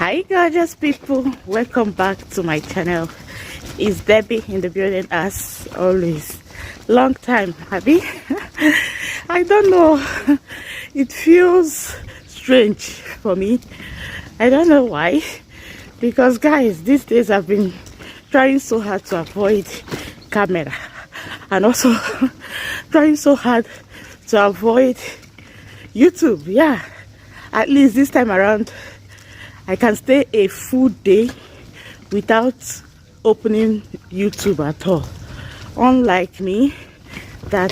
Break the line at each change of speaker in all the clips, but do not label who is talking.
Hi gorgeous people, welcome back to my channel. It's Debbie in the building as always. Long time, Abby. I don't know, it feels strange for me. I don't know why, because guys, these days I've been trying so hard to avoid camera and also trying so hard to avoid YouTube. Yeah, at least this time around I can stay a full day without opening YouTube at all, unlike me that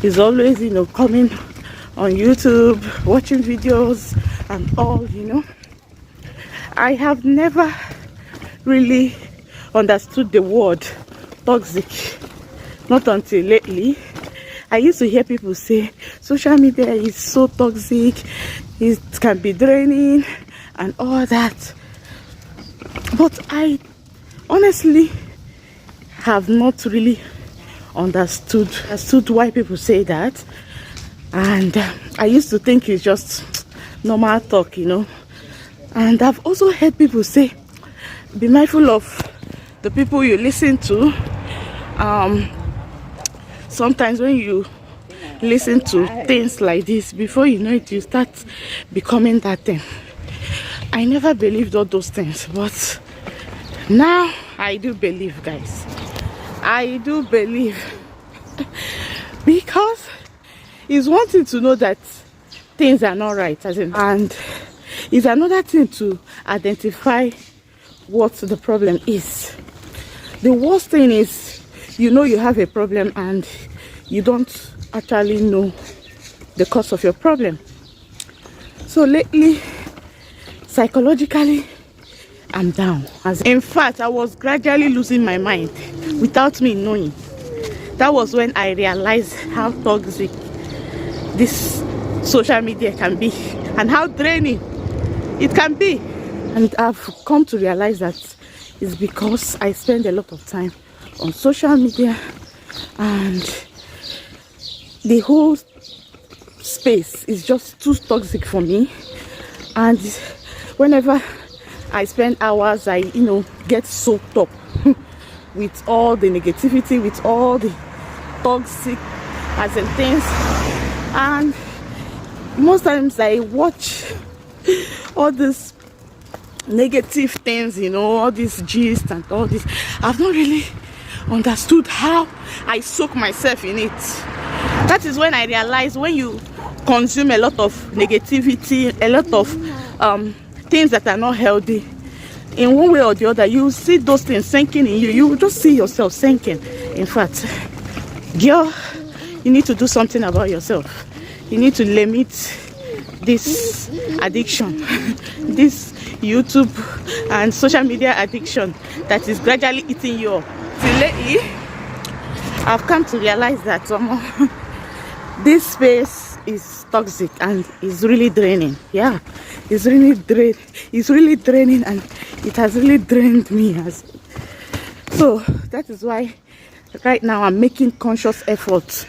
is always, you know, coming on YouTube, watching videos and all, you know. I have never really understood the word toxic, not until lately. I used to hear people say social media is so toxic, it can be draining and all that, but I honestly have not really understood why people say that. And I used to think it's just normal talk, you know. And I've also heard people say be mindful of the people you listen to. Sometimes when you listen to things like this, before you know it, you start becoming that thing. I never believed all those things, but now I do believe, guys. I do believe, because it's one thing to know that things are not right, and it's another thing to identify what the problem is. The worst thing is, you know you have a problem and you don't actually know the cause of your problem. So lately, psychologically, I'm down. In fact, I was gradually losing my mind without me knowing. That was when I realized how toxic this social media can be and how draining it can be. And I've come to realize that it's because I spend a lot of time on social media, and the whole space is just too toxic for me. And whenever I spend hours, I, you know, get soaked up with all the negativity, with all the toxic as in things. And most times I watch all these negative things, you know, all this gist and all this. I've not really understood how I soak myself in it. That is when I realized when you consume a lot of negativity, a lot of things that are not healthy, in one way or the other, you see those things sinking in you. You will just see yourself sinking. In fact, girl, you need to do something about yourself. You need to limit this addiction, this YouTube and social media addiction that is gradually eating you up. Till lately, I've come to realize that this space is toxic and is really draining. Yeah, it's really draining, and it has really drained me. So that is why right now I'm making conscious efforts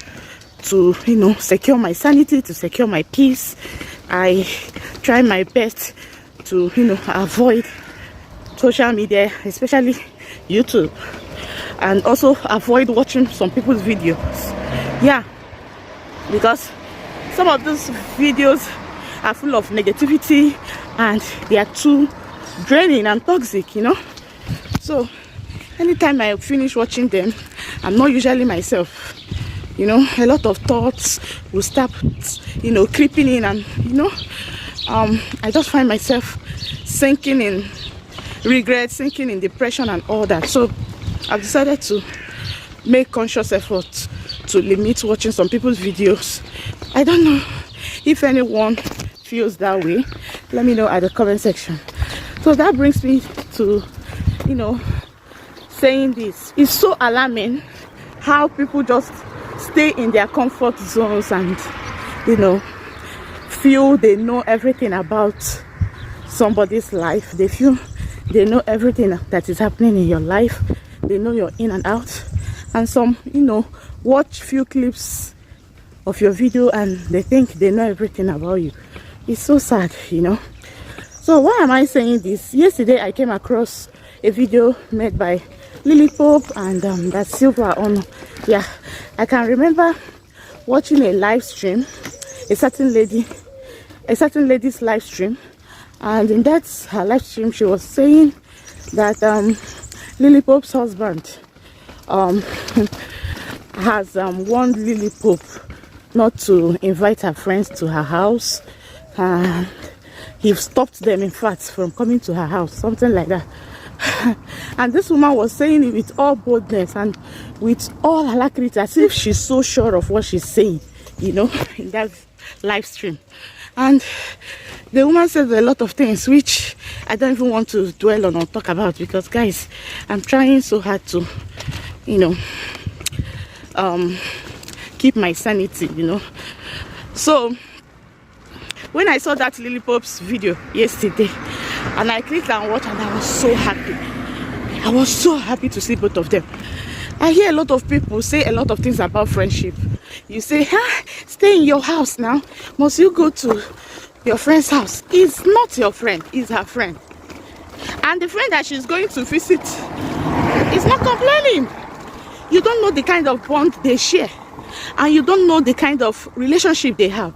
to, you know, secure my sanity, to secure my peace. I try my best to, you know, avoid social media, especially YouTube, and also avoid watching some people's videos. Yeah, because some of those videos are full of negativity and they are too draining and toxic, you know. So anytime I finish watching them, I'm not usually myself. You know, a lot of thoughts will start, you know, creeping in, and you know, I just find myself sinking in regret, sinking in depression and all that. So I've decided to make conscious efforts to limit watching some people's videos. I don't know if anyone feels that way. Let me know at the comment section. So that brings me to, you know, saying this. It's so alarming how people just stay in their comfort zones and, you know, feel they know everything about somebody's life. They feel they know everything that is happening in your life. They know you're in and out. And some, you know, watch few clips of your video and they think they know everything about you. It's so sad, you know. So why am I saying this? Yesterday I came across a video made by Lily Pope and that Silver on. Yeah, I can remember watching a live stream, a certain lady's live stream, and in that her live stream she was saying that Lily Pope's husband has warned Lily Pope not to invite her friends to her house. He stopped them, in fact, from coming to her house, something like that. And this woman was saying it with all boldness and with all alacrity, as if she's so sure of what she's saying, you know, in that live stream. And the woman said a lot of things which I don't even want to dwell on or talk about, because guys, I'm trying so hard to, you know, keep my sanity, you know. So when I saw that Lily Pope's video yesterday and I clicked and watched, and I was so happy. I was so happy to see both of them. I hear a lot of people say a lot of things about friendship. You say, stay in your house now. Must you go to your friend's house? It's not your friend, it's her friend. And the friend that she's going to visit is not complaining. You don't know the kind of bond they share, and you don't know the kind of relationship they have.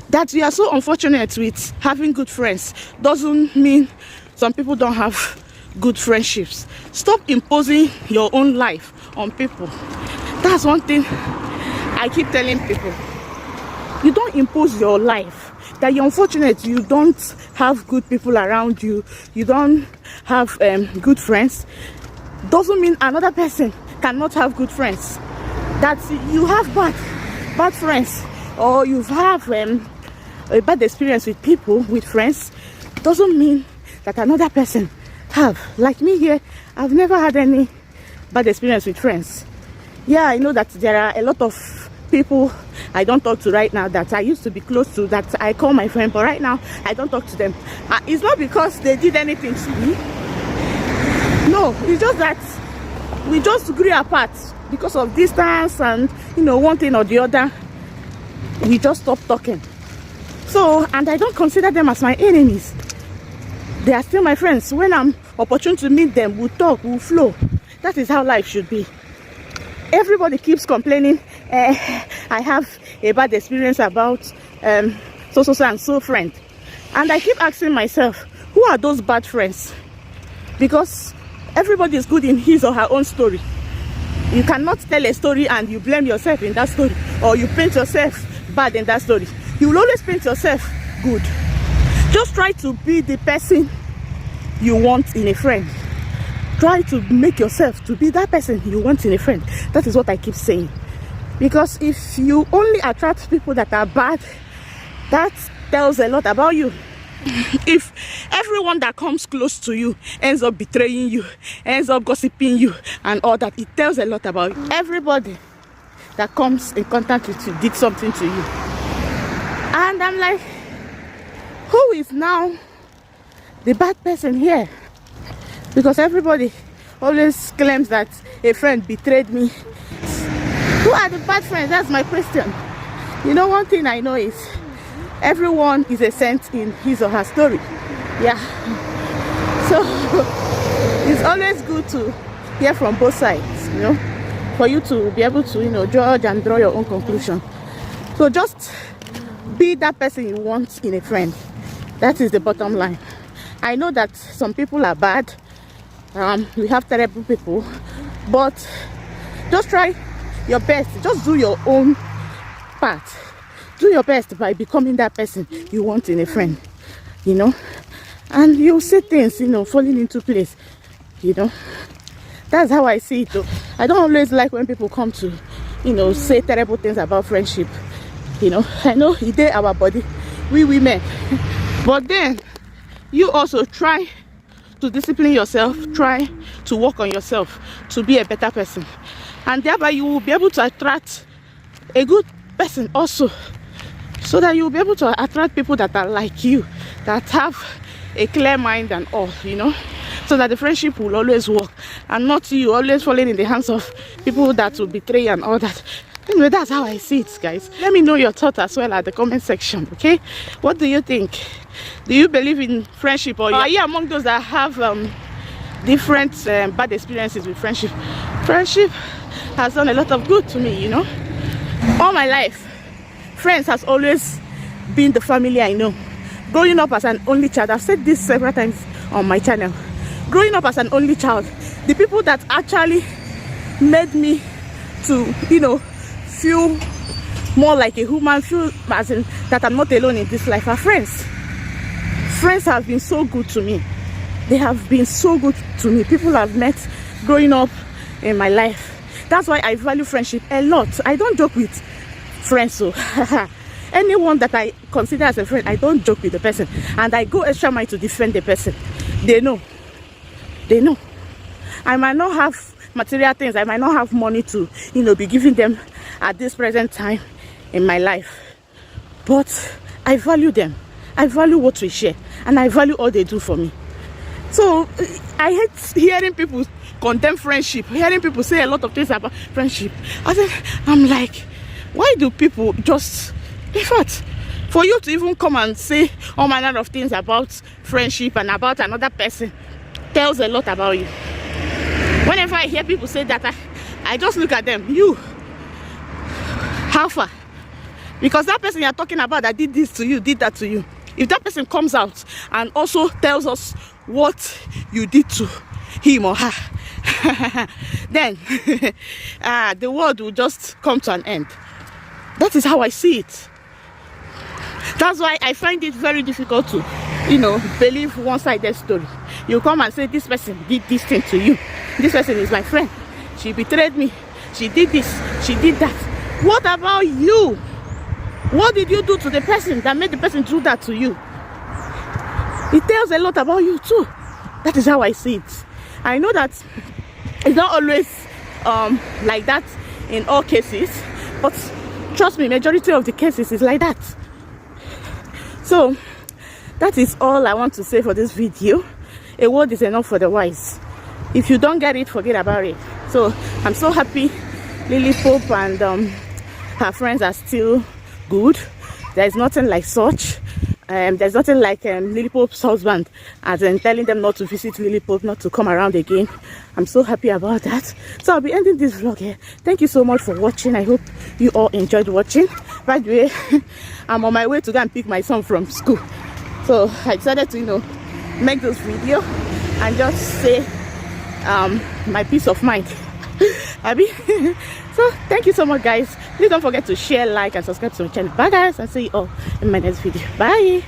That we are so unfortunate with having good friends doesn't mean some people don't have good friendships. Stop imposing your own life on people. That's one thing I keep telling people. You don't impose your life. That you're unfortunate you don't have good people around you, you don't have good friends, doesn't mean another person cannot have good friends. That you have bad friends, or you have a bad experience with people, with friends, doesn't mean that another person have. Like me here, I've never had any bad experience with friends. Yeah, I know that there are a lot of people I don't talk to right now that I used to be close to, that I call my friend, but right now I don't talk to them. It's not because they did anything to me. No, it's just that we just grew apart because of distance and, you know, one thing or the other. We just stopped talking. So, and I don't consider them as my enemies. They are still my friends. When I'm opportune to meet them, we'll talk, we'll flow. That is how life should be. Everybody keeps complaining, I have a bad experience about so and so friend. And I keep asking myself, who are those bad friends? Because everybody is good in his or her own story. You cannot tell a story and you blame yourself in that story, or you paint yourself bad in that story. You will always paint yourself good. Just try to be the person you want in a friend. Try to make yourself to be that person you want in a friend. That is what I keep saying. Because if you only attract people that are bad, that tells a lot about you. If everyone that comes close to you ends up betraying you, ends up gossiping you and all that, it tells a lot about you. Everybody that comes in contact with you did something to you. And I'm like, who is now the bad person here? Because everybody always claims that a friend betrayed me. Who are the bad friends? That's my question. You know, one thing I know is everyone is a saint in his or her story. Yeah. So it's always good to hear from both sides, you know, for you to be able to, you know, judge and draw your own conclusion. So just be that person you want in a friend. That is the bottom line. I know that some people are bad. We have terrible people, but just try your best. Just do your own part. Do your best by becoming that person you want in a friend, you know, and you'll see things, you know, falling into place, you know. That's how I see it though. I don't always like when people come to, you know, say terrible things about friendship, you know. I know it is our body, we women, but then you also try to discipline yourself, try to work on yourself to be a better person, and thereby you will be able to attract a good person also, so that you will be able to attract people that are like you, that have a clear mind and all, you know, so that the friendship will always work and not you always falling in the hands of people that will betray and all that. Anyway, that's how I see it, guys. Let me know your thoughts as well at the comment section, okay? What do you think? Do you believe in friendship, or are you among those that have different bad experiences with friendship? Friendship has done a lot of good to me, you know. All my life, friends has always been the family I know. Growing up as an only child, I've said this several times on my channel. Growing up as an only child, the people that actually made me to, you know, feel more like a human, feel as in that I'm not alone in this life, are friends. Friends have been so good to me. They have been so good to me. People I've met growing up in my life. That's why I value friendship a lot. I don't joke with friends, so anyone that I consider as a friend, I don't joke with the person, and I go extra mile to defend the person. They know. I might not have material things, I might not have money to, you know, be giving them at this present time in my life, but I value them. I value what we share, and I value all they do for me. So I hate hearing people condemn friendship, hearing people say a lot of things about friendship. I'm like, why do people just, in fact, for you to even come and say all manner of things about friendship and about another person tells a lot about you. Whenever I hear people say that, I just look at them. You, how far? Because that person you're talking about that did this to you, did that to you, if that person comes out and also tells us what you did to him or her, then the world will just come to an end. That is how I see it. That's why I find it very difficult to, you know, believe one-sided story. You come and say this person did this thing to you. This person is my friend. She betrayed me. She did this. She did that. What about you? What did you do to the person that made the person do that to you? It tells a lot about you too. That is how I see it. I know that it's not always like that in all cases, but trust me, majority of the cases is like that. So that is all I want to say for this video. A word is enough for the wise. If you don't get it, forget about it. So I'm so happy Lily Pope and her friends are still good. There's nothing like such. There's nothing like Lily Pope's husband as in telling them not to visit Lily Pope, not to come around again. I'm so happy about that. So I'll be ending this vlog here. Thank you so much for watching. I hope you all enjoyed watching. By the way, I'm on my way to go and pick my son from school, so I decided to, you know, make this video and just say my peace of mind. Abby. So thank you so much, guys. Please don't forget to share, like, and subscribe to my channel. Bye guys, and see you all in my next video. Bye.